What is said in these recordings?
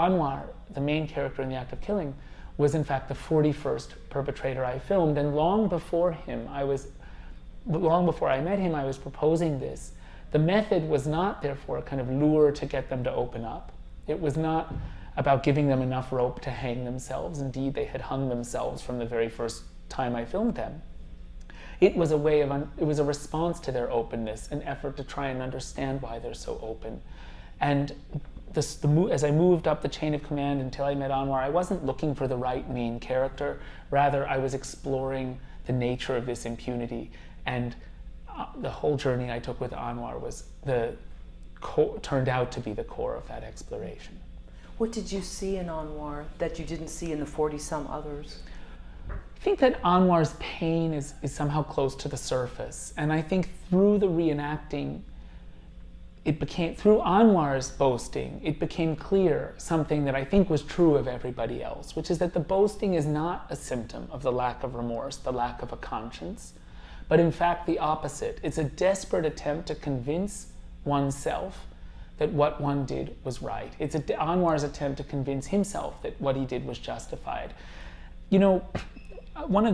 Anwar, the main character in The Act of Killing, was in fact the 41st perpetrator I filmed, and long before I met him, I was proposing this. The method was not, therefore, a kind of lure to get them to open up. It was not about giving them enough rope to hang themselves. Indeed, they had hung themselves from the very first time I filmed them. It was a way of, it was a response to their openness, an effort to try and understand why they're so open. And as I moved up the chain of command until I met Anwar, I wasn't looking for the right main character. Rather, I was exploring the nature of this impunity. And the whole journey I took with Anwar was turned out to be the core of that exploration. What did you see in Anwar that you didn't see in the 40-some others? I think that Anwar's pain is somehow close to the surface. And I think through the reenacting, through Anwar's boasting, it became clear something that I think was true of everybody else, which is that the boasting is not a symptom of the lack of remorse, the lack of a conscience, but in fact the opposite. It's a desperate attempt to convince oneself that what one did was right. It's Anwar's attempt to convince himself that what he did was justified. You know,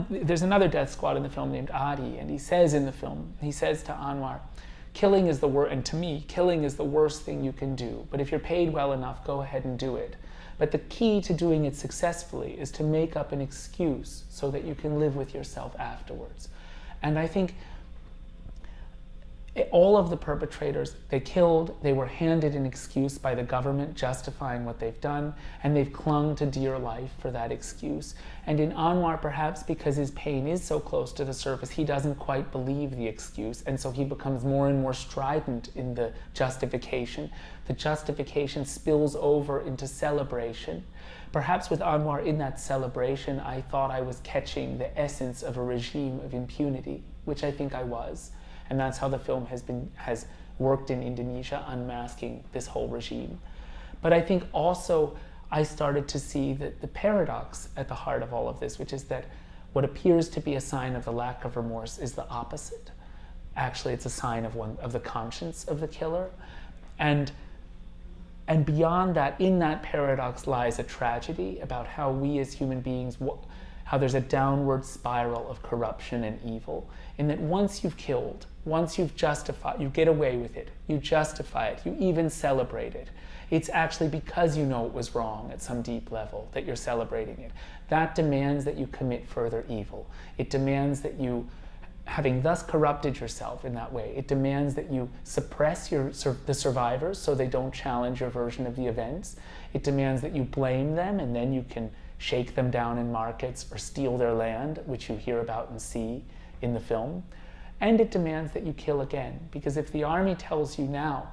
there's another death squad in the film named Adi, and he says in the film, he says to Anwar, killing is the worst, and to me, killing is the worst thing you can do, but if you're paid well enough, go ahead and do it. But the key to doing it successfully is to make up an excuse so that you can live with yourself afterwards. And I think all of the perpetrators they killed, they were handed an excuse by the government justifying what they've done, and they've clung to dear life for that excuse. And in Anwar, perhaps because his pain is so close to the surface, he doesn't quite believe the excuse, and so he becomes more and more strident in the justification. The justification spills over into celebration. Perhaps with Anwar in that celebration, I thought I was catching the essence of a regime of impunity, which I think I was. And that's how the film has worked in Indonesia, unmasking this whole regime. But I think also I started to see that the paradox at the heart of all of this, which is that what appears to be a sign of the lack of remorse is the opposite. Actually, it's a sign of the conscience of the killer. And beyond that, in that paradox lies a tragedy about how we as human beings, how there's a downward spiral of corruption and evil, in that once you've killed, once you've justified, you get away with it, you justify it, you even celebrate it. It's actually because you know it was wrong at some deep level that you're celebrating it. That demands that you commit further evil. It demands that you, having thus corrupted yourself in that way, it demands that you suppress the survivors so they don't challenge your version of the events. It demands that you blame them, and then you can shake them down in markets or steal their land, which you hear about and see in the film. And it demands that you kill again, because if the army tells you now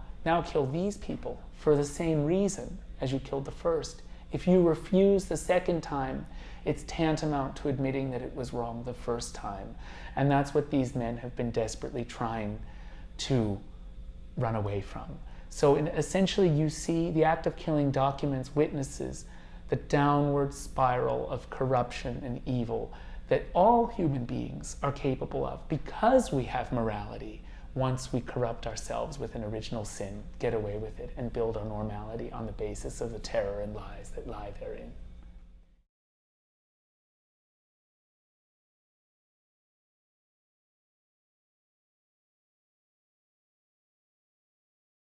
kill these people for the same reason as you killed the first, if you refuse the second time, it's tantamount to admitting that it was wrong the first time. And that's what these men have been desperately trying to run away from. So essentially you see The Act of Killing documents, witnesses the downward spiral of corruption and evil that all human beings are capable of because we have morality. Once we corrupt ourselves with an original sin, get away with it, and build our normality on the basis of the terror and lies that lie therein.